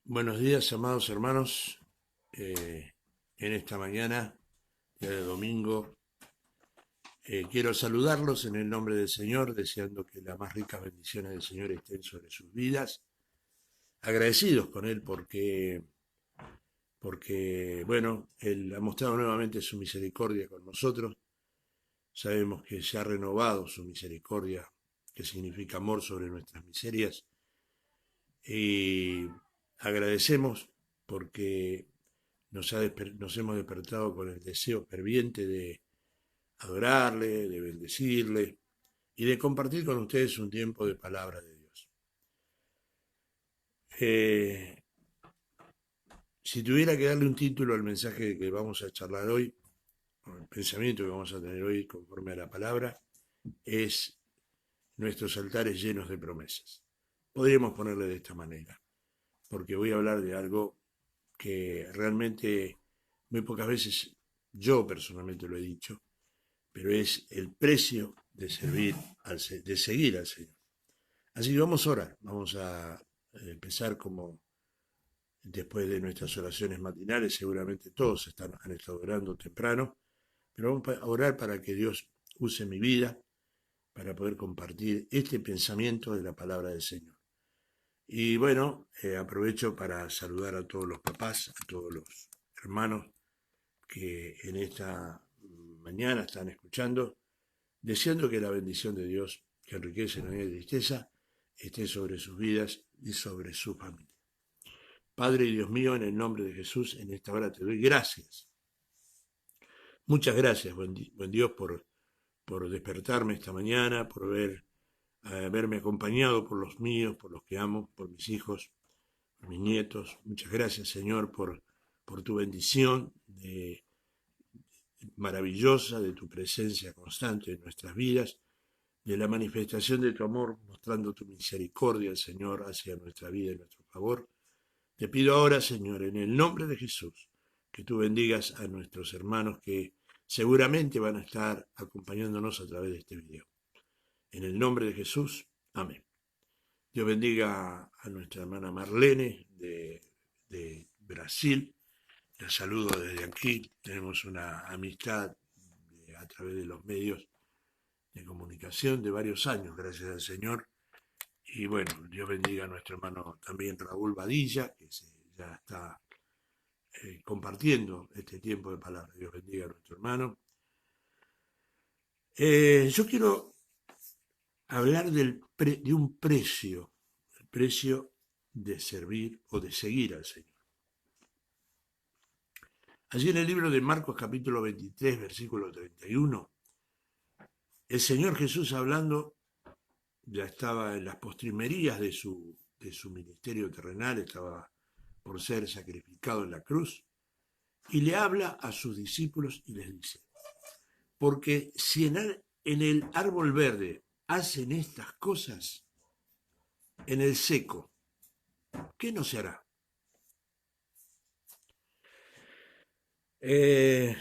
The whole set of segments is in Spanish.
Buenos días, amados hermanos. Eh, en esta mañana, día de domingo, quiero saludarlos en el nombre del Señor, deseando que las más ricas bendiciones del Señor estén sobre sus vidas. Agradecidos con Él porque, bueno, Él ha mostrado nuevamente su misericordia con nosotros. Sabemos que se ha renovado su misericordia, que significa amor sobre nuestras miserias. Y agradecemos porque nos hemos despertado con el deseo ferviente de adorarle, de bendecirle y de compartir con ustedes un tiempo de palabra de Dios. Eh, si tuviera que darle un título al mensaje que vamos a charlar hoy, o el pensamiento que vamos a tener hoy conforme a la palabra, es nuestros altares llenos de promesas. Podríamos ponerle de esta manera, porque voy a hablar de algo que realmente muy pocas veces yo personalmente lo he dicho, pero es el precio de servir de seguir al Señor. Así que vamos a orar, vamos a empezar como después de nuestras oraciones matinales, seguramente todos han estado orando temprano, pero vamos a orar para que Dios use mi vida para poder compartir este pensamiento de la palabra del Señor. Y bueno, aprovecho para saludar a todos los papás, a todos los hermanos que en esta mañana están escuchando, deseando que la bendición de Dios, que enriquece no hay tristeza, esté sobre sus vidas y sobre su familia. Padre y Dios mío, en el nombre de Jesús, en esta hora te doy gracias. Muchas gracias, buen Dios, por despertarme esta mañana, por haberme acompañado por los míos, por los que amo, por mis hijos, por mis nietos. Muchas gracias, Señor, por tu bendición maravillosa, de tu presencia constante en nuestras vidas, de la manifestación de tu amor, mostrando tu misericordia, Señor, hacia nuestra vida y nuestro favor. Te pido ahora, Señor, en el nombre de Jesús, que tú bendigas a nuestros hermanos que seguramente van a estar acompañándonos a través de este video. En el nombre de Jesús, amén. Dios bendiga a nuestra hermana Marlene de Brasil. La saludo desde aquí. Tenemos una amistad a través de los medios de comunicación de varios años, gracias al Señor. Y bueno, Dios bendiga a nuestro hermano también Raúl Badilla, que ya está compartiendo este tiempo de palabra. Dios bendiga a nuestro hermano. Yo quiero hablar de un precio, el precio de servir o de seguir al Señor. Allí en el libro de Marcos capítulo 23, versículo 31, el Señor Jesús hablando ya estaba en las postrimerías de su ministerio terrenal, estaba por ser sacrificado en la cruz, y le habla a sus discípulos y les dice, porque si en el árbol verde hacen estas cosas, en el seco, ¿qué no se hará? Eh,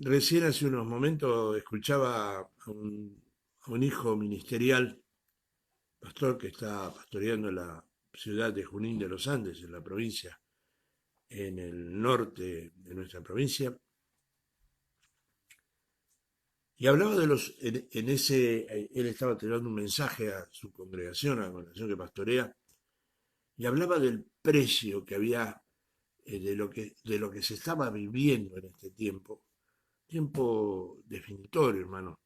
Recién hace unos momentos escuchaba a un hijo ministerial, pastor que está pastoreando la ciudad de Junín de los Andes, en la provincia, en el norte de nuestra provincia, y hablaba él estaba teniendo un mensaje a su congregación, a la congregación que pastorea, y hablaba del precio que había, de lo que se estaba viviendo en este tiempo definitorio, hermano.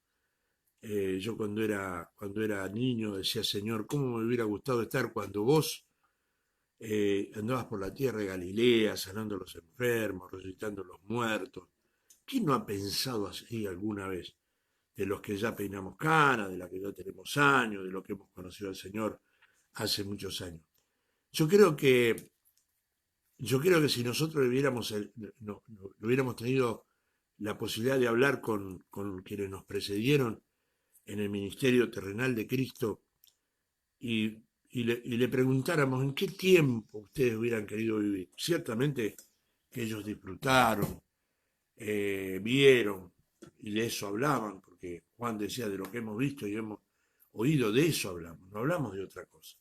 Yo cuando era niño decía, Señor, ¿cómo me hubiera gustado estar cuando vos andabas por la tierra de Galilea, sanando a los enfermos, resucitando a los muertos? ¿Quién no ha pensado así alguna vez? De los que ya peinamos canas, de los que ya tenemos años, de los que hemos conocido al Señor hace muchos años. Yo creo que, yo creo que si nosotros hubiéramos tenido la posibilidad de hablar con quienes nos precedieron en el ministerio terrenal de Cristo y le preguntáramos en qué tiempo ustedes hubieran querido vivir. Ciertamente que ellos disfrutaron, vieron y de eso hablaban, porque Juan decía de lo que hemos visto y hemos oído, de eso hablamos, no hablamos de otra cosa.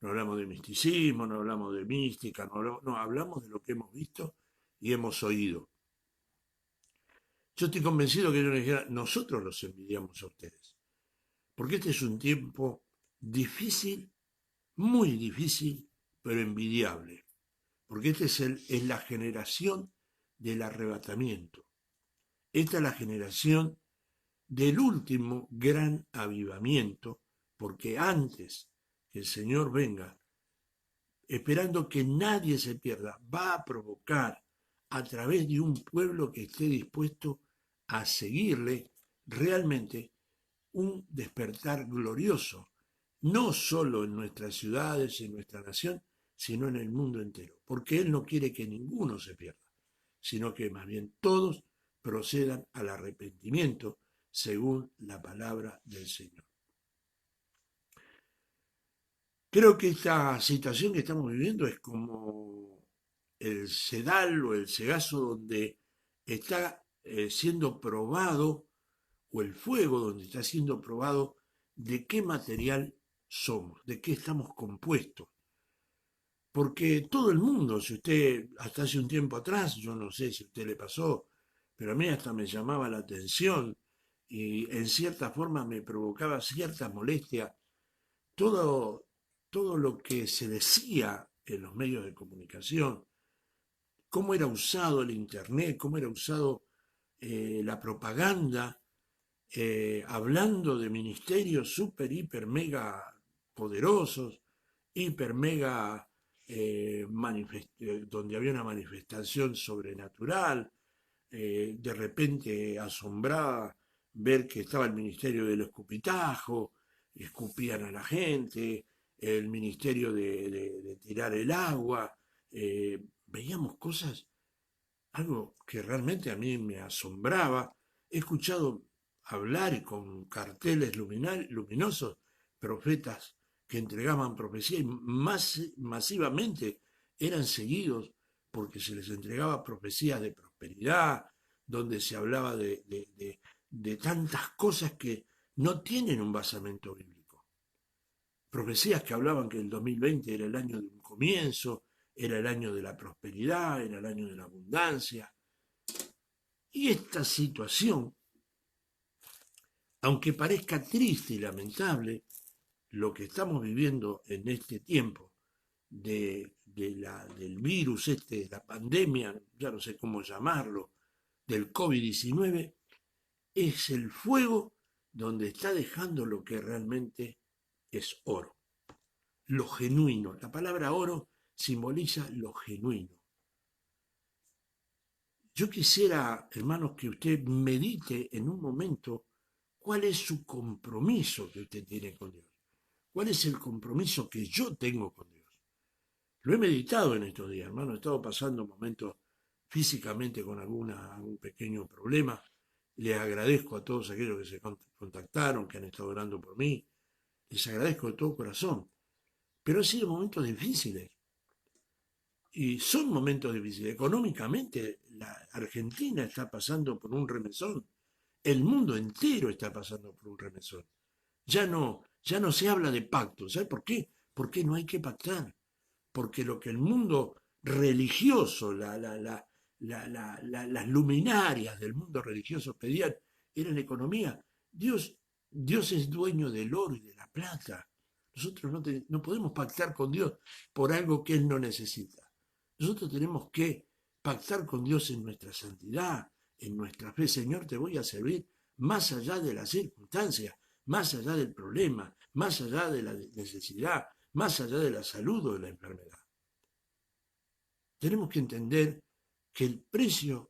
No hablamos de misticismo, no hablamos de mística, no, hablamos de lo que hemos visto y hemos oído. Yo estoy convencido que ellos nos dijeran, nosotros los envidiamos a ustedes, porque este es un tiempo difícil, muy difícil, pero envidiable, porque es la generación del arrebatamiento. Esta es la generación del último gran avivamiento, porque antes que el Señor venga, esperando que nadie se pierda, va a provocar a través de un pueblo que esté dispuesto a seguirle realmente un despertar glorioso, no solo en nuestras ciudades, en nuestra nación, sino en el mundo entero, porque Él no quiere que ninguno se pierda, sino que más bien todos procedan al arrepentimiento según la palabra del Señor. Creo que esta situación que estamos viviendo es como el sedal o el cegazo donde está siendo probado, o el fuego donde está siendo probado de qué material somos, de qué estamos compuestos. Porque todo el mundo, si usted, hasta hace un tiempo atrás, yo no sé si a usted le pasó, pero a mí hasta me llamaba la atención y en cierta forma me provocaba cierta molestia todo, todo lo que se decía en los medios de comunicación, cómo era usado el Internet, cómo era usado la propaganda, hablando de ministerios súper, hiper, mega poderosos, hiper, mega, donde había una manifestación sobrenatural, de repente asombraba ver que estaba el ministerio del escupitajo, escupían a la gente, el ministerio de tirar el agua, veíamos cosas, algo que realmente a mí me asombraba. He escuchado hablar con carteles luminosos, profetas que entregaban profecía y masivamente eran seguidos porque se les entregaba profecías de prosperidad, donde se hablaba de tantas cosas que no tienen un basamento bíblico. Profecías que hablaban que el 2020 era el año de un comienzo, era el año de la prosperidad, era el año de la abundancia. Y esta situación, aunque parezca triste y lamentable, lo que estamos viviendo en este tiempo del virus, la pandemia, ya no sé cómo llamarlo, del COVID-19, es el fuego donde está dejando lo que realmente es oro, lo genuino. La palabra oro simboliza lo genuino. Yo quisiera, hermanos, que usted medite en un momento cuál es su compromiso que usted tiene con Dios. ¿Cuál es el compromiso que yo tengo con Dios? Lo he meditado en estos días, hermano. He estado pasando momentos físicamente con algún pequeño problema. Les agradezco a todos aquellos que se contactaron, que han estado orando por mí. Les agradezco de todo corazón. Pero han sido momentos difíciles. Y son momentos difíciles. Económicamente, la Argentina está pasando por un remesón. El mundo entero está pasando por un remesón. Ya no se habla de pacto. ¿Sabe por qué? Porque no hay que pactar. Porque lo que el mundo religioso, las luminarias del mundo religioso pedían era la economía. Dios es dueño del oro y de la plata. Nosotros no podemos pactar con Dios por algo que Él no necesita. Nosotros tenemos que pactar con Dios en nuestra santidad, en nuestra fe. Señor, te voy a servir más allá de las circunstancias, más allá del problema, más allá de la necesidad, más allá de la salud o de la enfermedad. Tenemos que entender que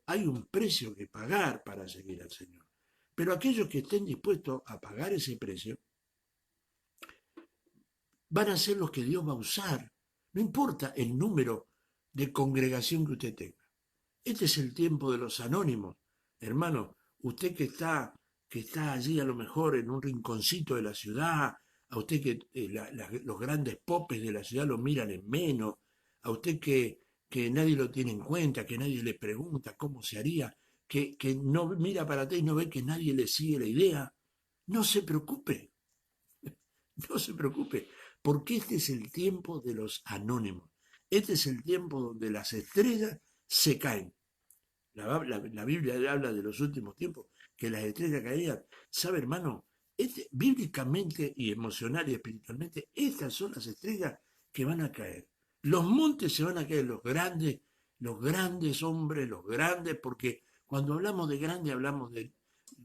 hay un precio que pagar para seguir al Señor. Pero aquellos que estén dispuestos a pagar ese precio van a ser los que Dios va a usar. No importa el número de congregación que usted tenga. Este es el tiempo de los anónimos. Hermano, usted que está allí a lo mejor en un rinconcito de la ciudad, a usted que los grandes popes de la ciudad lo miran en menos, a usted que nadie lo tiene en cuenta, que nadie le pregunta cómo se haría, que no mira para atrás y no ve que nadie le sigue la idea, no se preocupe, no se preocupe, porque este es el tiempo de los anónimos. Este es el tiempo donde las estrellas se caen. La Biblia habla de los últimos tiempos, que las estrellas caían. ¿Sabe, hermano? Bíblicamente y emocional y espiritualmente, estas son las estrellas que van a caer. Los montes se van a caer, los grandes hombres, los grandes, porque cuando hablamos de grande,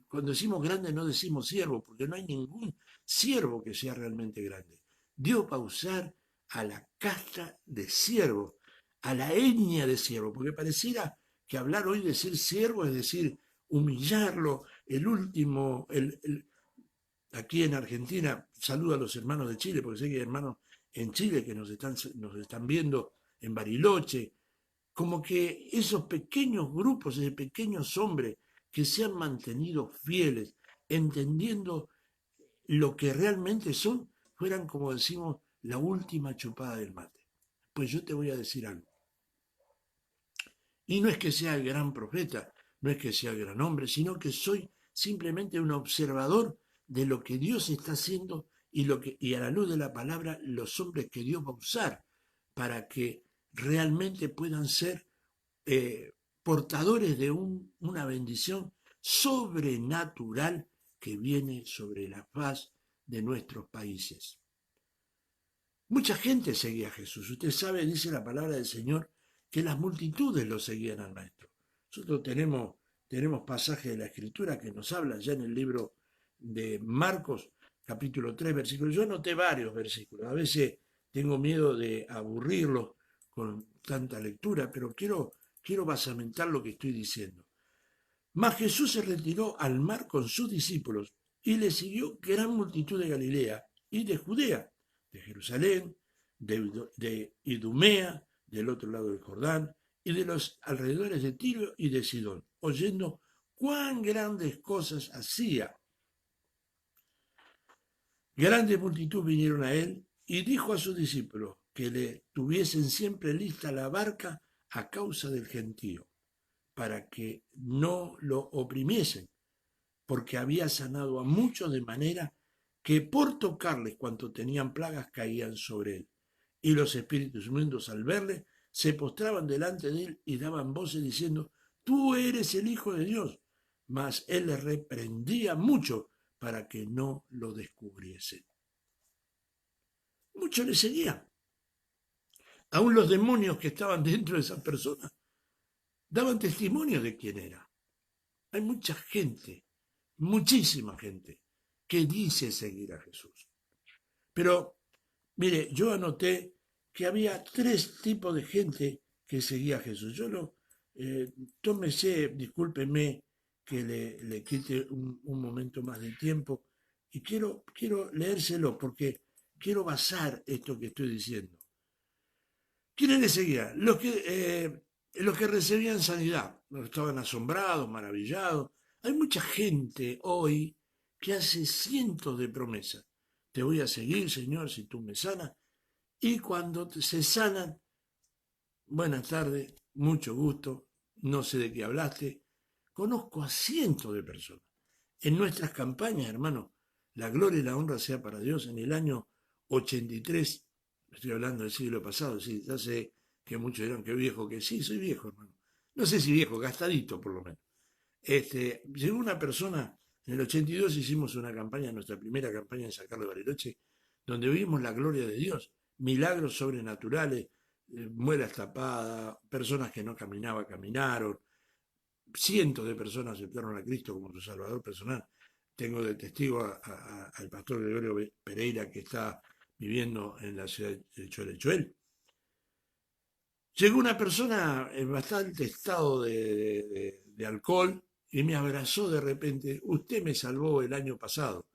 cuando decimos grande no decimos siervo, porque no hay ningún siervo que sea realmente grande. Dios va a usar a la casta de siervos, a la etnia de siervos, porque pareciera que hablar hoy de decir siervo es decir humillarlo, el último, aquí en Argentina, saludo a los hermanos de Chile, porque sé que hay hermanos en Chile que nos están viendo en Bariloche, como que esos pequeños grupos, esos pequeños hombres que se han mantenido fieles, entendiendo lo que realmente son, fueran, como decimos, la última chupada del mate. Pues yo te voy a decir algo. Y no es que sea el gran profeta, no es que sea el gran hombre, sino que soy simplemente un observador de lo que Dios está haciendo y a la luz de la palabra los hombres que Dios va a usar para que realmente puedan ser portadores de una bendición sobrenatural que viene sobre la faz de nuestros países. Mucha gente seguía a Jesús. Usted sabe, dice la palabra del Señor, que las multitudes lo seguían al Maestro. Nosotros tenemos pasajes de la Escritura que nos hablan ya en el libro de Marcos, capítulo 3, versículos. Yo anoté varios versículos. A veces tengo miedo de aburrirlos con tanta lectura, pero quiero basamentar lo que estoy diciendo. Mas Jesús se retiró al mar con sus discípulos y le siguió gran multitud de Galilea y de Judea, de Jerusalén, de Idumea, del otro lado del Jordán, y de los alrededores de Tiro y de Sidón, oyendo cuán grandes cosas hacía. Grande multitud vinieron a él y dijo a sus discípulos que le tuviesen siempre lista la barca a causa del gentío, para que no lo oprimiesen, porque había sanado a muchos de manera que por tocarles cuanto tenían plagas caían sobre él. Y los espíritus inmundos al verle se postraban delante de él y daban voces diciendo, tú eres el Hijo de Dios. Mas él les reprendía mucho para que no lo descubriesen. Muchos le seguían. Aún los demonios que estaban dentro de esas personas daban testimonio de quién era. Hay mucha gente, muchísima gente, que dice seguir a Jesús. Pero, mire, yo anoté que había tres tipos de gente que seguía a Jesús. Yo tómese, discúlpeme que le quite un momento más de tiempo y quiero leérselo porque quiero basar esto que estoy diciendo. ¿Quiénes le seguían? Los que recibían sanidad, los que estaban asombrados, maravillados. Hay mucha gente hoy que hace cientos de promesas. Te voy a seguir, Señor, si tú me sanas. Y cuando se sanan, buenas tardes, mucho gusto, no sé de qué hablaste. Conozco a cientos de personas. En nuestras campañas, hermano, la gloria y la honra sea para Dios. En el año 83, estoy hablando del siglo pasado, sí, ya sé que muchos dirán que viejo, que sí, soy viejo, hermano. No sé si viejo, gastadito por lo menos. Llegó una persona, en el 82 hicimos una campaña, nuestra primera campaña en San Carlos de Bariloche, donde vimos la gloria de Dios, milagros sobrenaturales, muelas tapadas, personas que no caminaban, caminaron, cientos de personas aceptaron a Cristo como su Salvador personal. Tengo de testigo al pastor Gregorio Pereira, que está viviendo en la ciudad de Cholechuel. Llegó una persona en bastante estado de alcohol y me abrazó de repente. Usted me salvó el año pasado.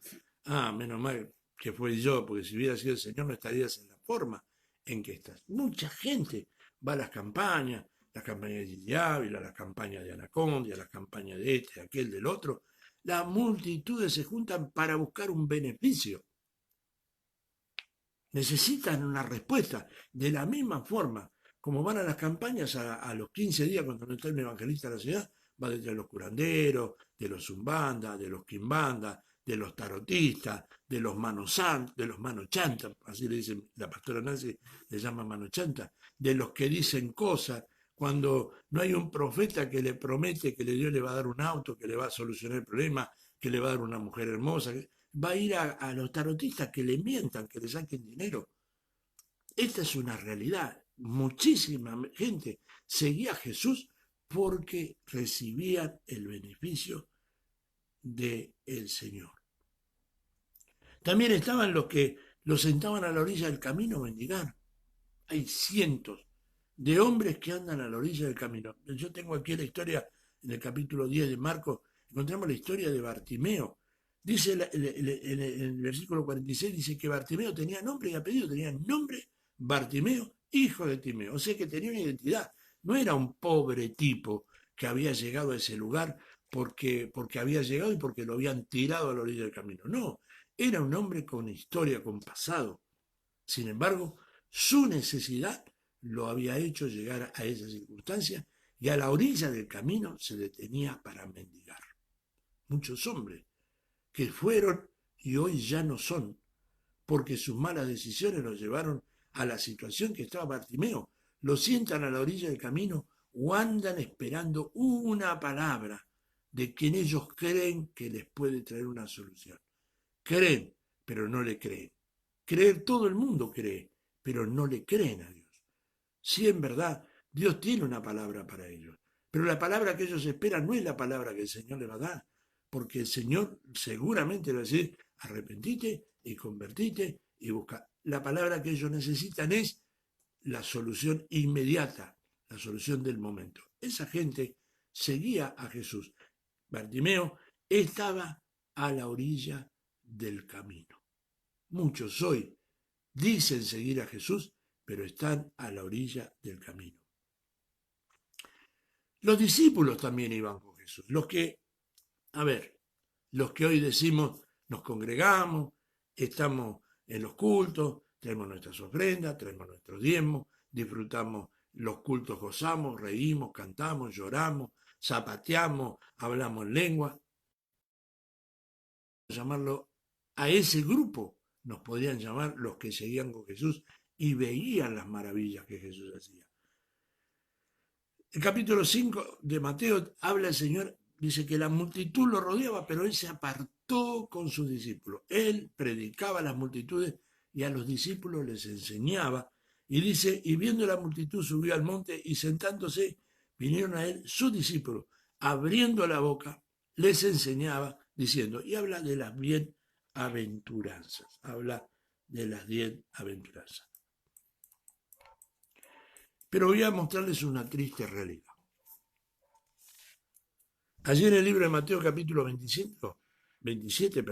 Ah, menos mal que fue yo, porque si hubiera sido el Señor no estarías en la forma en que estás. Mucha gente va a las campañas de Gigi Ávila, las campañas de Anacondia, las campañas de este, aquel, del otro. Las multitudes se juntan para buscar un beneficio. Necesitan una respuesta. De la misma forma, como van a las campañas a los 15 días cuando no está un evangelista en la ciudad, va detrás de los curanderos, de los zumbandas, de los quimbandas, de los tarotistas, de los manosantos, de los manochantas, así le dicen, la pastora Nancy le llama manochanta, de los que dicen cosas, cuando no hay un profeta que le promete que Dios le va a dar un auto, que le va a solucionar el problema, que le va a dar una mujer hermosa, va a ir a los tarotistas que le mientan, que le saquen dinero. Esta es una realidad. Muchísima gente seguía a Jesús porque recibían el beneficio del Señor. También estaban los que los sentaban a la orilla del camino a mendigar. Hay cientos de hombres que andan a la orilla del camino. Yo tengo aquí la historia, en el capítulo 10 de Marcos, encontramos la historia de Bartimeo. Dice en el versículo 46, dice que Bartimeo tenía nombre y apellido, tenía nombre Bartimeo, hijo de Timeo. O sea que tenía una identidad. No era un pobre tipo que había llegado a ese lugar porque había llegado y porque lo habían tirado a la orilla del camino. No, era un hombre con historia, con pasado. Sin embargo, su necesidad lo había hecho llegar a esa circunstancia y a la orilla del camino se detenía para mendigar. Muchos hombres que fueron y hoy ya no son, porque sus malas decisiones los llevaron a la situación que estaba Bartimeo. Lo sientan a la orilla del camino o andan esperando una palabra de quien ellos creen que les puede traer una solución. Creen, pero no le creen. Creer, todo el mundo cree, pero no le creen a Dios. Sí, en verdad, Dios tiene una palabra para ellos, pero la palabra que ellos esperan no es la palabra que el Señor les va a dar, porque el Señor seguramente le va a decir, arrepentite y convertite y busca. La palabra que ellos necesitan es la solución inmediata, la solución del momento. Esa gente seguía a Jesús. Bartimeo estaba a la orilla del camino. Muchos hoy dicen seguir a Jesús, pero están a la orilla del camino. Los discípulos también iban con Jesús. Los que hoy decimos, nos congregamos, estamos en los cultos, traemos nuestras ofrendas, traemos nuestros diezmos, disfrutamos los cultos, gozamos, reímos, cantamos, lloramos, zapateamos, hablamos lengua. Llamarlo a ese grupo nos podrían llamar los que seguían con Jesús y veían las maravillas que Jesús hacía. El capítulo 5 de Mateo habla el Señor, dice que la multitud lo rodeaba, pero él se apartó con sus discípulos. Él predicaba a las multitudes y a los discípulos les enseñaba. Y dice, y viendo la multitud subió al monte y sentándose vinieron a él sus discípulos, abriendo la boca, les enseñaba diciendo, y habla de las bienaventuranzas, habla de las bienaventuranzas. Pero voy a mostrarles una triste realidad. Allí en el libro de Mateo capítulo 27,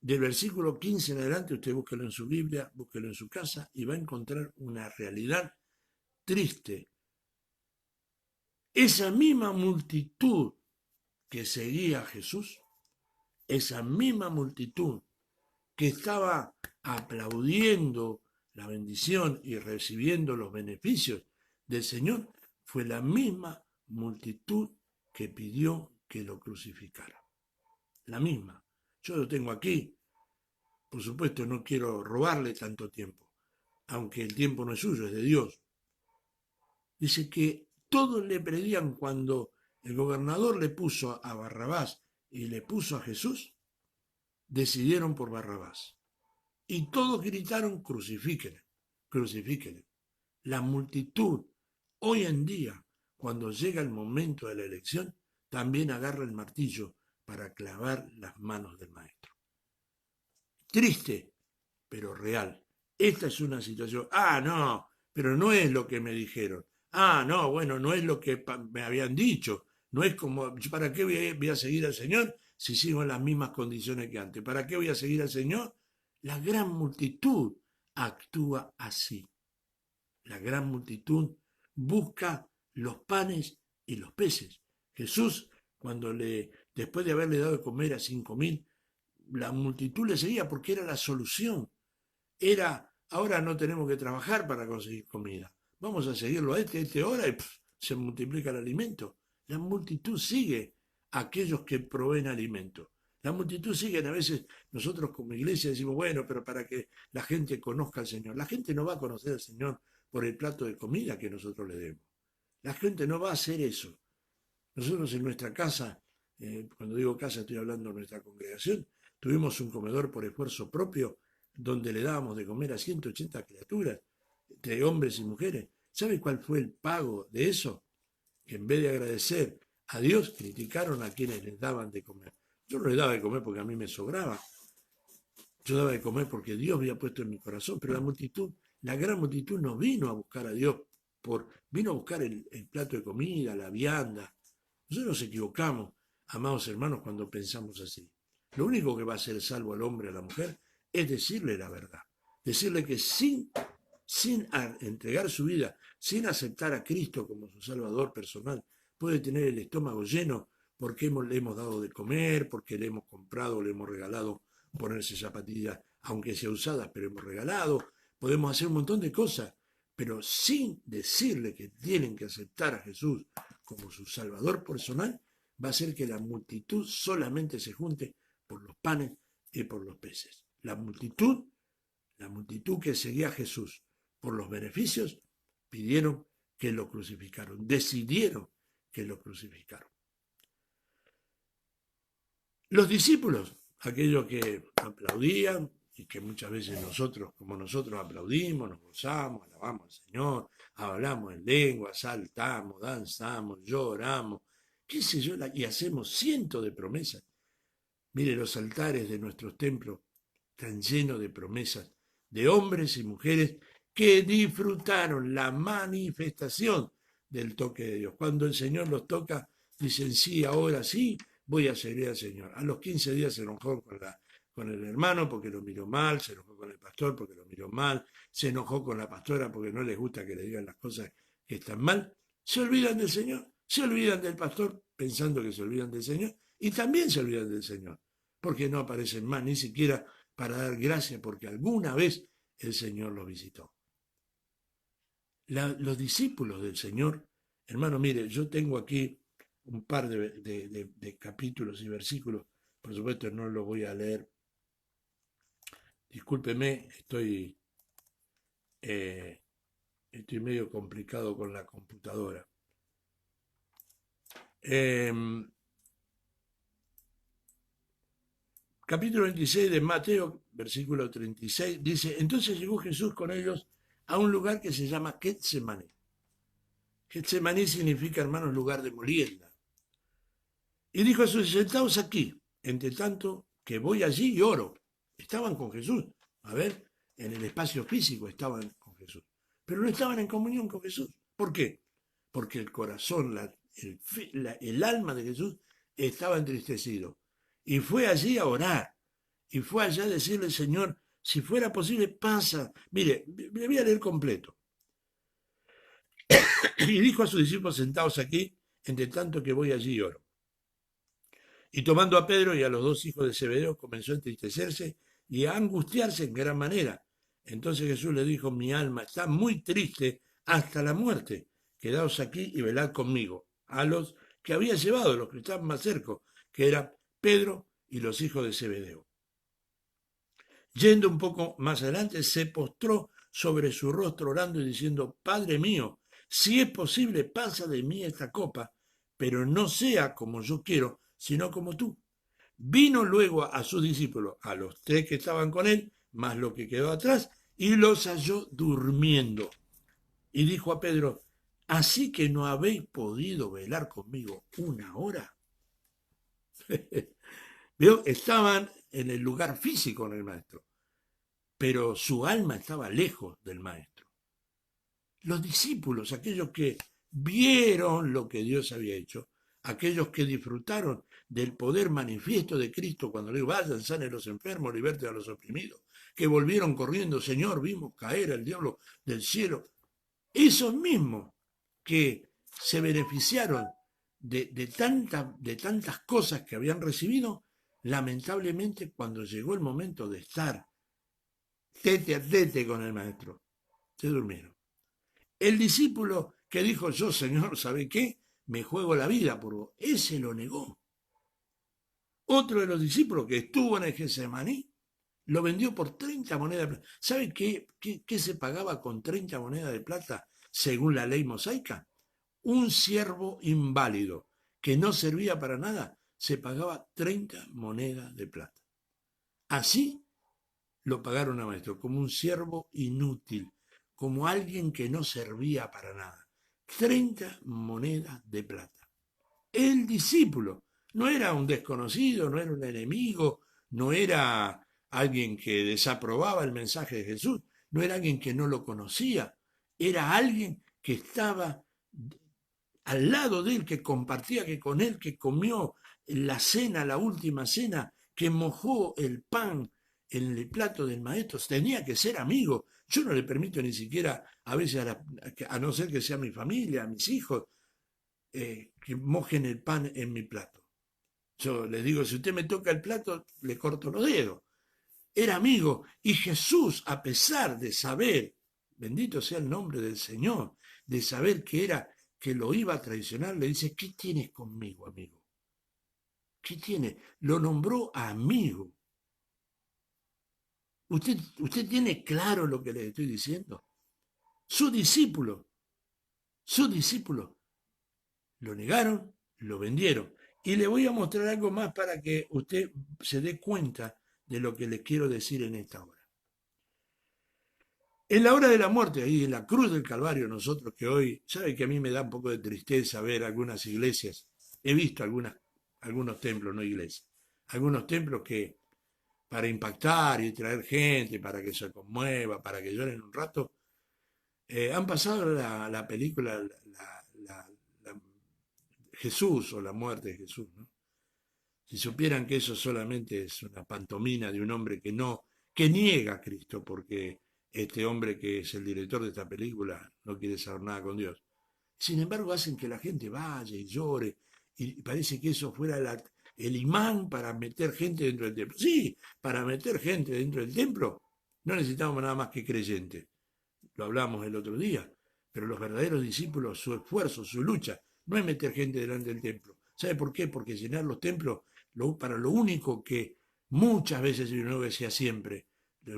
del versículo 15 en adelante, usted búsquelo en su Biblia, búsquelo en su casa y va a encontrar una realidad triste. Esa misma multitud que seguía a Jesús, esa misma multitud que estaba aplaudiendo la bendición y recibiendo los beneficios del Señor, fue la misma multitud que pidió que lo crucificara. La misma. Yo lo tengo aquí. Por supuesto, no quiero robarle tanto tiempo, aunque el tiempo no es suyo, es de Dios. Dice que todos le pedían cuando el gobernador le puso a Barrabás y le puso a Jesús, decidieron por Barrabás. Y todos gritaron, crucifíquenle, crucifíquenle. La multitud, hoy en día, cuando llega el momento de la elección, también agarra el martillo para clavar las manos del maestro. Triste, pero real. Esta es una situación, no, pero no es lo que me dijeron. No, bueno, no es lo que me habían dicho. No es como, ¿para qué voy a seguir al Señor si sigo en las mismas condiciones que antes? ¿Para qué voy a seguir al Señor? La gran multitud actúa así. La gran multitud busca los panes y los peces. Jesús, después de haberle dado de comer a 5.000, la multitud le seguía porque era la solución. Ahora no tenemos que trabajar para conseguir comida. Vamos a seguirlo a esta hora y se multiplica el alimento. La multitud sigue a aquellos que proveen alimento. La multitud sigue, a veces nosotros como iglesia decimos, bueno, pero para que la gente conozca al Señor. La gente no va a conocer al Señor por el plato de comida que nosotros le demos. La gente no va a hacer eso. Nosotros en nuestra casa, cuando digo casa estoy hablando de nuestra congregación, tuvimos un comedor por esfuerzo propio donde le dábamos de comer a 180 criaturas, entre hombres y mujeres. ¿Sabe cuál fue el pago de eso? Que en vez de agradecer a Dios, criticaron a quienes les daban de comer. Yo no les daba de comer porque a mí me sobraba. Yo daba de comer porque Dios había puesto en mi corazón, pero la multitud, la gran multitud no vino a buscar a Dios, vino a buscar el plato de comida, la vianda. Nosotros nos equivocamos, amados hermanos, cuando pensamos así. Lo único que va a hacer salvo al hombre, a la mujer, es decirle la verdad. Decirle que sin entregar su vida, sin aceptar a Cristo como su Salvador personal, puede tener el estómago lleno porque le hemos dado de comer, porque le hemos comprado, le hemos regalado ponerse zapatillas, aunque sea usadas, pero hemos regalado. Podemos hacer un montón de cosas, pero sin decirle que tienen que aceptar a Jesús como su Salvador personal, va a hacer que la multitud solamente se junte por los panes y por los peces. La multitud que seguía a Jesús por los beneficios, pidieron que lo crucificaron, decidieron que lo crucificaron. Los discípulos, aquellos que aplaudían y que muchas veces nosotros, como nosotros aplaudimos, nos gozamos, alabamos al Señor, hablamos en lengua, saltamos, danzamos, lloramos, qué sé yo, y hacemos cientos de promesas. Mire, los altares de nuestros templos están llenos de promesas de hombres y mujeres que disfrutaron la manifestación del toque de Dios. Cuando el Señor los toca, dicen, sí, ahora sí, voy a servir al Señor. A los 15 días se enojó con el hermano porque lo miró mal, se enojó con el pastor porque lo miró mal, se enojó con la pastora porque no les gusta que le digan las cosas que están mal. Se olvidan del Señor, se olvidan del pastor pensando que se olvidan del Señor y también se olvidan del Señor porque no aparecen más, ni siquiera para dar gracias porque alguna vez el Señor los visitó. Los discípulos del Señor, hermano, mire, yo tengo aquí un par de capítulos y versículos, por supuesto no los voy a leer, discúlpeme, estoy medio complicado con la computadora. Capítulo 26 de Mateo, versículo 36, dice, entonces llegó Jesús con ellos a un lugar que se llama Getsemaní. Getsemaní significa, hermanos, lugar de molienda. Y dijo a sus sentados aquí, entre tanto que voy allí y oro. Estaban con Jesús, a ver, en el espacio físico estaban con Jesús, pero no estaban en comunión con Jesús. ¿Por qué? Porque el corazón, el alma de Jesús estaba entristecido. Y fue allí a orar. Y fue allá a decirle, Señor, si fuera posible, pasa. Mire, me voy a leer completo. Y dijo a sus discípulos sentados aquí, entre tanto que voy allí y oro. Y tomando a Pedro y a los dos hijos de Zebedeo, comenzó a entristecerse y a angustiarse en gran manera. Entonces Jesús le dijo, mi alma está muy triste hasta la muerte. Quedaos aquí y velad conmigo. A los que había llevado, los que estaban más cerca, que eran Pedro y los hijos de Zebedeo. Yendo un poco más adelante, se postró sobre su rostro orando y diciendo, Padre mío, si es posible, pasa de mí esta copa, pero no sea como yo quiero, sino como tú. Vino luego a sus discípulos, a los 3 que estaban con él, más lo que quedó atrás, y los halló durmiendo. Y dijo a Pedro, ¿así que no habéis podido velar conmigo 1 hora? ¿Veo? Estaban en el lugar físico con el maestro, pero su alma estaba lejos del maestro. Los discípulos, aquellos que vieron lo que Dios había hecho, aquellos que disfrutaron del poder manifiesto de Cristo cuando le dijo, vayan, sanen a los enfermos, liberten a los oprimidos, que volvieron corriendo, Señor, vimos caer al diablo del cielo. Esos mismos que se beneficiaron de tantas cosas que habían recibido, lamentablemente cuando llegó el momento de estar tete a tete con el maestro, se durmieron. El discípulo que dijo, yo, Señor, ¿sabe qué? Me juego la vida por vos. Ese lo negó. Otro de los discípulos que estuvo en el Getsemaní lo vendió por 30 monedas de plata. ¿Sabe qué se pagaba con 30 monedas de plata según la ley mosaica? Un siervo inválido que no servía para nada se pagaba 30 monedas de plata. Así lo pagaron a maestro, como un siervo inútil, como alguien que no servía para nada. 30 monedas de plata. El discípulo no era un desconocido, no era un enemigo, no era alguien que desaprobaba el mensaje de Jesús, no era alguien que no lo conocía, era alguien que estaba al lado de él, que compartía que con él, que comió la cena, la última cena, que mojó el pan en el plato del maestro, tenía que ser amigo. Yo no le permito ni siquiera, a veces, a no ser que sea mi familia, a mis hijos, que mojen el pan en mi plato. Yo les digo, si usted me toca el plato, le corto los dedos. Era amigo. Y Jesús, a pesar de saber, bendito sea el nombre del Señor, de saber que lo iba a traicionar, le dice, ¿qué tienes conmigo, amigo? ¿Qué tiene? Lo nombró amigo. ¿Usted tiene claro lo que le estoy diciendo? Su discípulo, su discípulo. Lo negaron, lo vendieron. Y le voy a mostrar algo más para que usted se dé cuenta de lo que le quiero decir en esta hora. En la hora de la muerte, ahí en la cruz del Calvario, nosotros que hoy, sabe que a mí me da un poco de tristeza ver algunas iglesias, he visto algunos templos, no iglesias, algunos templos que para impactar y traer gente, para que se conmueva, para que lloren un rato, han pasado la película la Jesús o la muerte de Jesús, ¿no? Si supieran que eso solamente es una pantomima de un hombre que niega a Cristo, porque este hombre que es el director de esta película no quiere saber nada con Dios. Sin embargo, hacen que la gente vaya y llore, y parece que eso fuera el imán para meter gente dentro del templo. Sí, para meter gente dentro del templo no necesitamos nada más que creyentes. Lo hablamos el otro día. Pero los verdaderos discípulos, su esfuerzo, su lucha, no es meter gente delante del templo. ¿Sabe por qué? Porque llenar los templos, para lo único que muchas veces, y no decía siempre,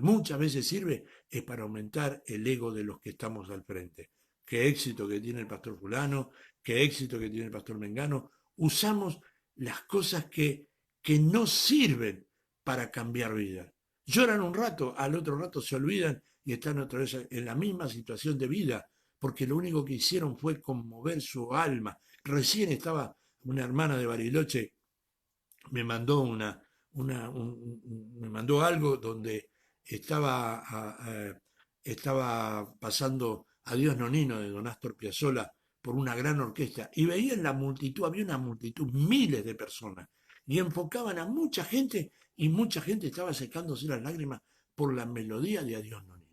muchas veces sirve, es para aumentar el ego de los que estamos al frente. Qué éxito que tiene el pastor fulano, qué éxito que tiene el pastor Mengano. Usamos las cosas que no sirven para cambiar vidas. Lloran un rato, al otro rato se olvidan y están otra vez en la misma situación de vida, porque lo único que hicieron fue conmover su alma. Recién estaba una hermana de Bariloche, me mandó me mandó algo donde estaba pasando Adiós Nonino de Don Astor Piazzolla por una gran orquesta y veían la multitud, había una multitud, miles de personas, y enfocaban a mucha gente y mucha gente estaba secándose las lágrimas por la melodía de Adiós Nonino.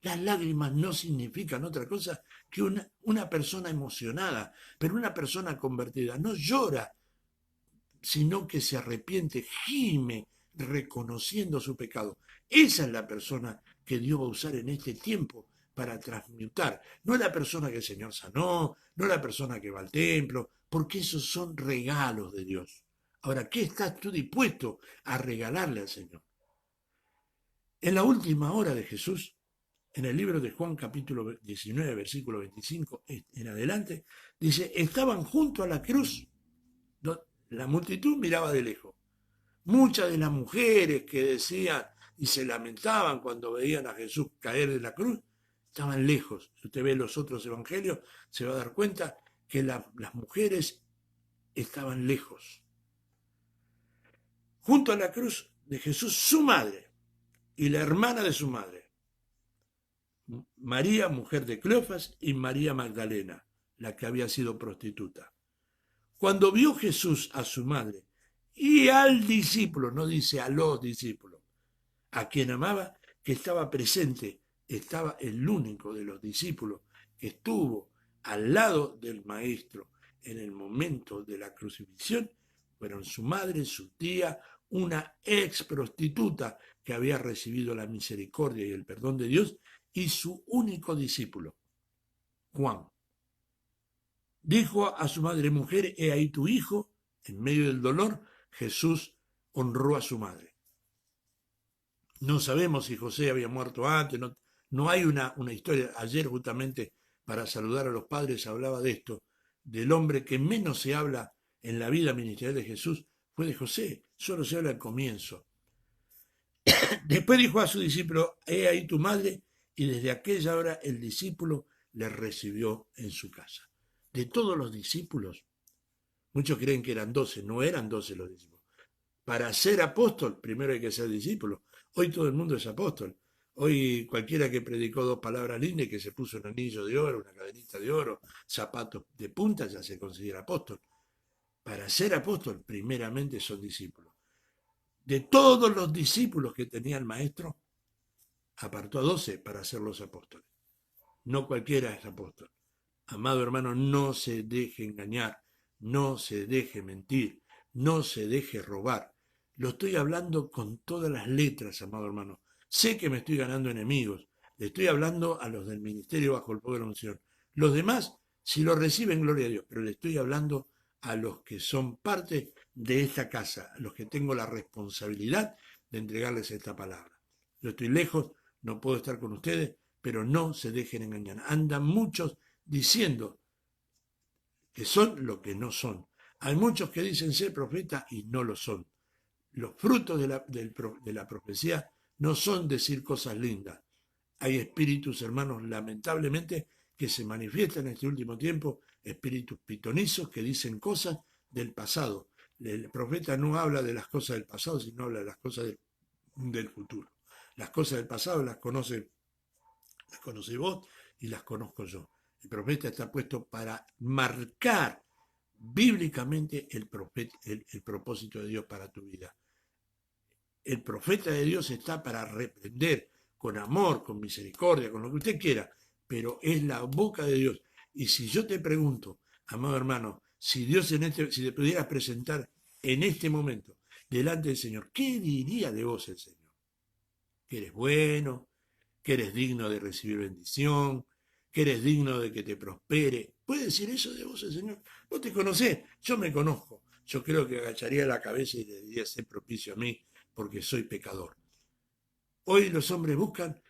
Las lágrimas no significan otra cosa que una persona emocionada, pero una persona convertida no llora, sino que se arrepiente, gime, reconociendo su pecado. Esa es la persona que Dios va a usar en este tiempo para transmutar. No es la persona que el Señor sanó, no es la persona que va al templo, porque esos son regalos de Dios. Ahora, ¿qué estás tú dispuesto a regalarle al Señor? En la última hora de Jesús, en el libro de Juan capítulo 19, versículo 25 en adelante, dice, estaban junto a la cruz. La multitud miraba de lejos. Muchas de las mujeres que decían y se lamentaban cuando veían a Jesús caer de la cruz, estaban lejos. Si usted ve los otros evangelios, se va a dar cuenta que las mujeres estaban lejos. Junto a la cruz de Jesús, su madre y la hermana de su madre, María, mujer de Cleofas, y María Magdalena, la que había sido prostituta. Cuando vio Jesús a su madre y al discípulo, no dice a los discípulos, a quien amaba, que estaba presente, estaba el único de los discípulos que estuvo al lado del maestro en el momento de la crucifixión, fueron su madre, su tía, una ex prostituta que había recibido la misericordia y el perdón de Dios, y su único discípulo, Juan. Dijo a su madre, mujer, he ahí tu hijo. En medio del dolor, Jesús honró a su madre. No sabemos si José había muerto antes, no hay una historia. Ayer justamente para saludar a los padres hablaba de esto, del hombre que menos se habla en la vida ministerial de Jesús, fue de José, solo se habla al comienzo. Después dijo a su discípulo, he ahí tu madre, y desde aquella hora el discípulo le recibió en su casa. De todos los discípulos, muchos creen que eran 12, no eran 12 los discípulos. Para ser apóstol, primero hay que ser discípulo. Hoy todo el mundo es apóstol. Hoy cualquiera que predicó 2 palabras lindas, que se puso un anillo de oro, una cadenita de oro, zapatos de punta, ya se considera apóstol. Para ser apóstol, primeramente son discípulos. De todos los discípulos que tenía el maestro, apartó a 12 para ser los apóstoles. No cualquiera es apóstol. Amado hermano, no se deje engañar, no se deje mentir, no se deje robar. Lo estoy hablando con todas las letras, amado hermano. Sé que me estoy ganando enemigos. Le estoy hablando a los del ministerio bajo el poder de la unción. Los demás, si lo reciben, gloria a Dios. Pero le estoy hablando a los que son parte de esta casa, a los que tengo la responsabilidad de entregarles esta palabra. Yo estoy lejos, no puedo estar con ustedes, pero no se dejen engañar. Andan muchos diciendo que son lo que no son. Hay muchos que dicen ser profeta y no lo son. Los frutos de la profecía no son decir cosas lindas. Hay espíritus, hermanos, lamentablemente, que se manifiestan en este último tiempo, espíritus pitonizos que dicen cosas del pasado. El profeta no habla de las cosas del pasado, sino habla de las cosas del futuro. Las cosas del pasado las conocéis vos y las conozco yo. El profeta está puesto para marcar bíblicamente el propósito de Dios para tu vida. El profeta de Dios está para reprender con amor, con misericordia, con lo que usted quiera, pero es la boca de Dios. Y si yo te pregunto, amado hermano, si Dios si te pudieras presentar en este momento delante del Señor, ¿qué diría de vos el Señor? Que eres bueno, que eres digno de recibir bendición, que eres digno de que te prospere. ¿Puede decir eso de vos el Señor? Vos te conocés, yo me conozco. Yo creo que agacharía la cabeza y le diría, sé propicio a mí, porque soy pecador. Hoy los hombres buscan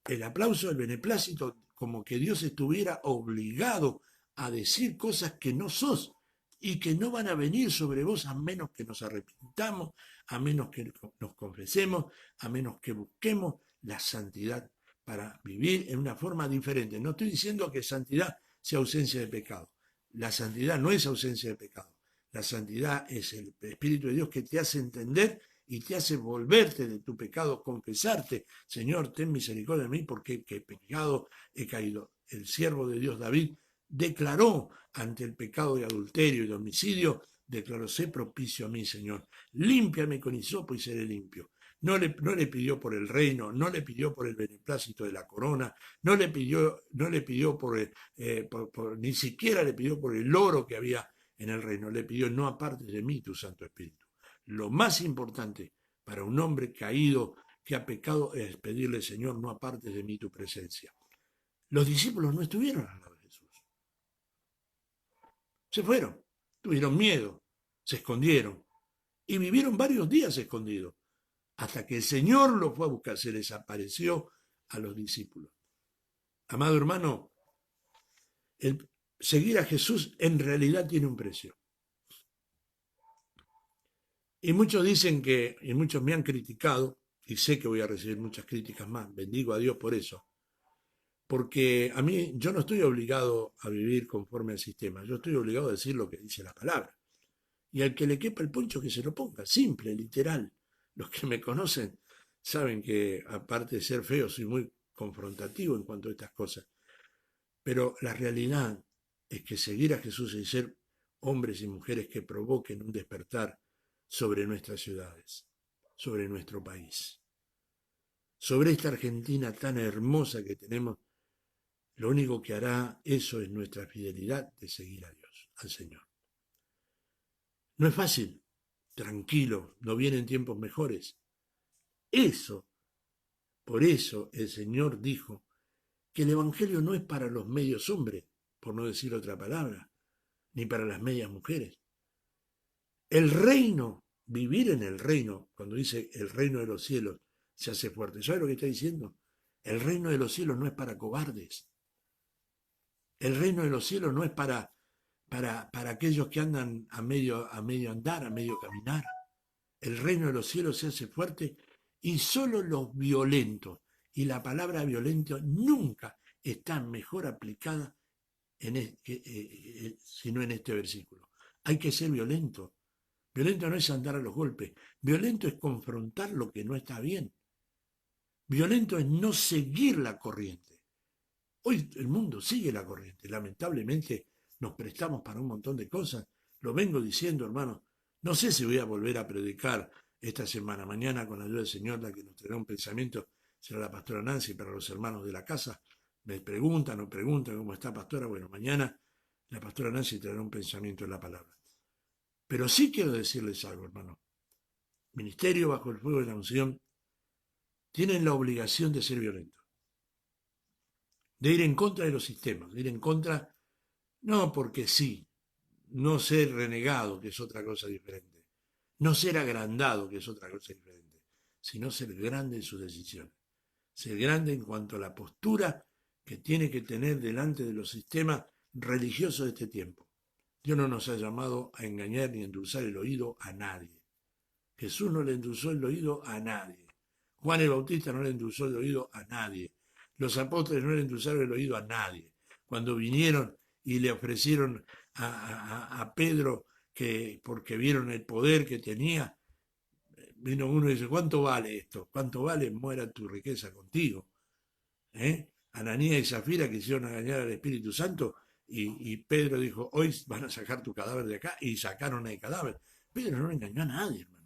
el aplauso, el beneplácito, como que Dios estuviera obligado a decir cosas que no sos y que no van a venir sobre vos a menos que nos arrepintamos, a menos que nos confesemos, a menos que busquemos la santidad para vivir en una forma diferente. No estoy diciendo que santidad sea ausencia de pecado. La santidad no es ausencia de pecado. La santidad es el Espíritu de Dios que te hace entender y te hace volverte de tu pecado, confesarte, Señor, ten misericordia de mí porque he pecado, he caído. El siervo de Dios David declaró ante el pecado de adulterio y de homicidio, declaró, sé propicio a mí, Señor, límpiame con hisopo y seré limpio. No le pidió por el reino, no le pidió por el beneplácito de la corona, no le pidió ni siquiera le pidió por el oro que había en el reino, le pidió, no apartes de mí tu Santo Espíritu. Lo más importante para un hombre caído que ha pecado es pedirle, Señor, no apartes de mí tu presencia. Los discípulos no estuvieron al lado de Jesús. Se fueron, tuvieron miedo, se escondieron y vivieron varios días escondidos hasta que el Señor los fue a buscar, se les apareció a los discípulos. Amado hermano, el seguir a Jesús en realidad tiene un precio. Y muchos dicen que, y muchos me han criticado, y sé que voy a recibir muchas críticas más, bendigo a Dios por eso, porque a mí yo no estoy obligado a vivir conforme al sistema, yo estoy obligado a decir lo que dice la palabra. Y al que le quepa el poncho que se lo ponga, simple, literal. Los que me conocen saben que aparte de ser feo soy muy confrontativo en cuanto a estas cosas. Pero la realidad es que seguir a Jesús y ser hombres y mujeres que provoquen un despertar sobre nuestras ciudades, sobre nuestro país, sobre esta Argentina tan hermosa que tenemos, lo único que hará eso es nuestra fidelidad de seguir a Dios, al Señor. No es fácil, tranquilo, no vienen tiempos mejores. Por eso el Señor dijo que el Evangelio no es para los medios hombres, por no decir otra palabra, ni para las medias mujeres. El reino vivir en el reino, cuando dice el reino de los cielos se hace fuerte. ¿Sabe lo que está diciendo? El reino de los cielos no es para cobardes. El reino de los cielos no es para aquellos que andan a medio andar, a medio caminar. El reino de los cielos se hace fuerte y solo los violentos, y la palabra violento nunca está mejor aplicada sino en este versículo. Hay que ser violento. Violento no es andar a los golpes. Violento es confrontar lo que no está bien. Violento es no seguir la corriente. Hoy el mundo sigue la corriente. Lamentablemente nos prestamos para un montón de cosas. Lo vengo diciendo, hermano. No sé si voy a volver a predicar esta semana. Mañana, con la ayuda del Señor, la que nos traerá un pensamiento será la pastora Nancy para los hermanos de la casa. Me preguntan o preguntan cómo está, pastora. Bueno, mañana la pastora Nancy traerá un pensamiento en la palabra. Pero sí quiero decirles algo, hermano. Ministerio bajo el fuego de la unción tienen la obligación de ser violentos, de ir en contra de los sistemas, de ir en contra, no porque sí, no ser renegado, que es otra cosa diferente, no ser agrandado, que es otra cosa diferente, sino ser grande en sus decisiones, ser grande en cuanto a la postura que tiene que tener delante de los sistemas religiosos de este tiempo. Dios no nos ha llamado a engañar ni a endulzar el oído a nadie. Jesús no le endulzó el oído a nadie. Juan el Bautista no le endulzó el oído a nadie. Los apóstoles no le endulzaron el oído a nadie. Cuando vinieron y le ofrecieron a Pedro, que porque vieron el poder que tenía, vino uno y dice, ¿cuánto vale esto? ¿Cuánto vale? Muera tu riqueza contigo. Ananías y Zafira quisieron engañar al Espíritu Santo y Pedro dijo, hoy van a sacar tu cadáver de acá, y sacaron el cadáver. Pedro no engañó a nadie, hermano.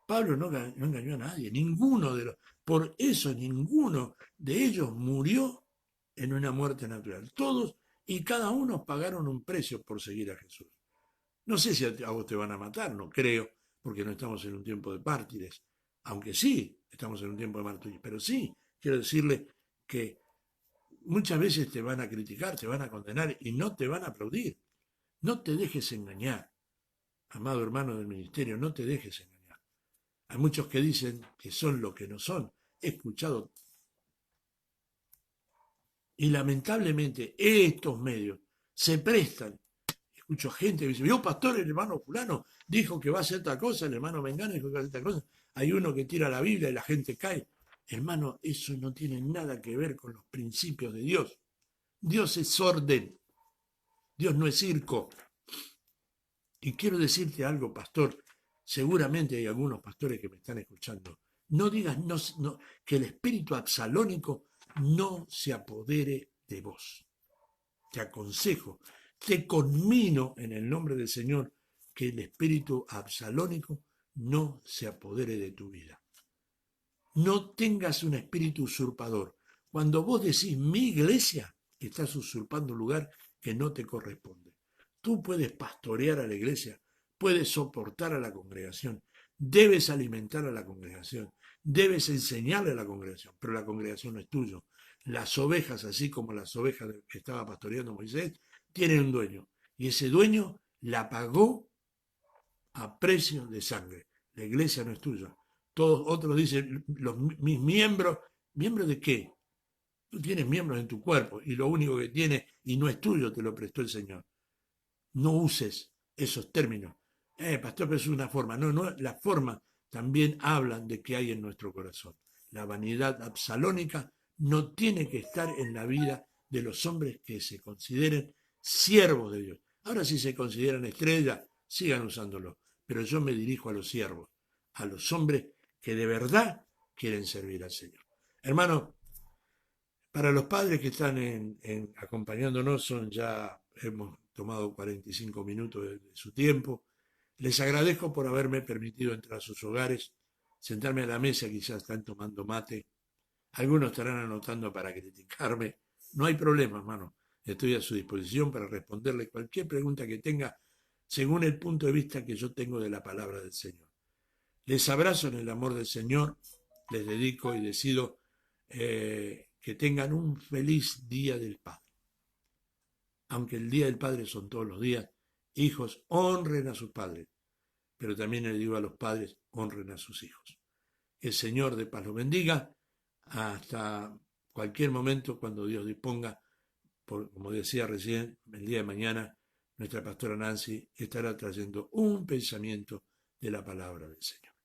Pablo no engañó a nadie, por eso ninguno de ellos murió en una muerte natural. Todos y cada uno pagaron un precio por seguir a Jesús. No sé si a vos te van a matar, no creo, porque no estamos en un tiempo de mártires, aunque sí estamos en un tiempo de mártires, pero sí quiero decirle que muchas veces te van a criticar, te van a condenar y no te van a aplaudir. No te dejes engañar, amado hermano del ministerio, no te dejes engañar. Hay muchos que dicen que son lo que no son. He escuchado. Y lamentablemente estos medios se prestan. Escucho gente que dice, vio pastor, el hermano fulano dijo que va a hacer tal cosa, el hermano Mengano dijo que va a hacer tal cosa. Hay uno que tira la Biblia y la gente cae. Hermano, eso no tiene nada que ver con los principios de Dios. Dios es orden. Dios no es circo. Y quiero decirte algo, pastor. Seguramente hay algunos pastores que me están escuchando. No digas que el espíritu absalónico no se apodere de vos. Te aconsejo, te conmino en el nombre del Señor que el espíritu absalónico no se apodere de tu vida. No tengas un espíritu usurpador. Cuando vos decís mi iglesia, estás usurpando un lugar que no te corresponde. Tú puedes pastorear a la iglesia, puedes soportar a la congregación, debes alimentar a la congregación, debes enseñarle a la congregación, pero la congregación no es tuyo. Las ovejas, así como las ovejas que estaba pastoreando Moisés, tienen un dueño, y ese dueño la pagó a precio de sangre. La iglesia no es tuya. Todos otros dicen, mis miembros, ¿miembros de qué? Tú tienes miembros en tu cuerpo y lo único que tienes y no es tuyo te lo prestó el Señor. No uses esos términos. Pastor, pero es una forma. No, no, la forma también hablan de qué hay en nuestro corazón. La vanidad absalónica no tiene que estar en la vida de los hombres que se consideren siervos de Dios. Ahora, si se consideran estrellas, sigan usándolo. Pero yo me dirijo a los siervos, a los hombres que de verdad quieren servir al Señor. Hermano, para los padres que están acompañándonos, hemos tomado 45 minutos de su tiempo. Les agradezco por haberme permitido entrar a sus hogares, sentarme a la mesa, quizás están tomando mate. Algunos estarán anotando para criticarme. No hay problema, hermano. Estoy a su disposición para responderle cualquier pregunta que tenga según el punto de vista que yo tengo de la palabra del Señor. Les abrazo en el amor del Señor, les dedico y decido que tengan un feliz Día del Padre. Aunque el Día del Padre son todos los días, hijos, honren a sus padres. pero también le digo a los padres, honren a sus hijos. El Señor de paz los bendiga hasta cualquier momento cuando Dios disponga. Como decía recién, el día de mañana nuestra pastora Nancy estará trayendo un pensamiento de la palabra del Señor.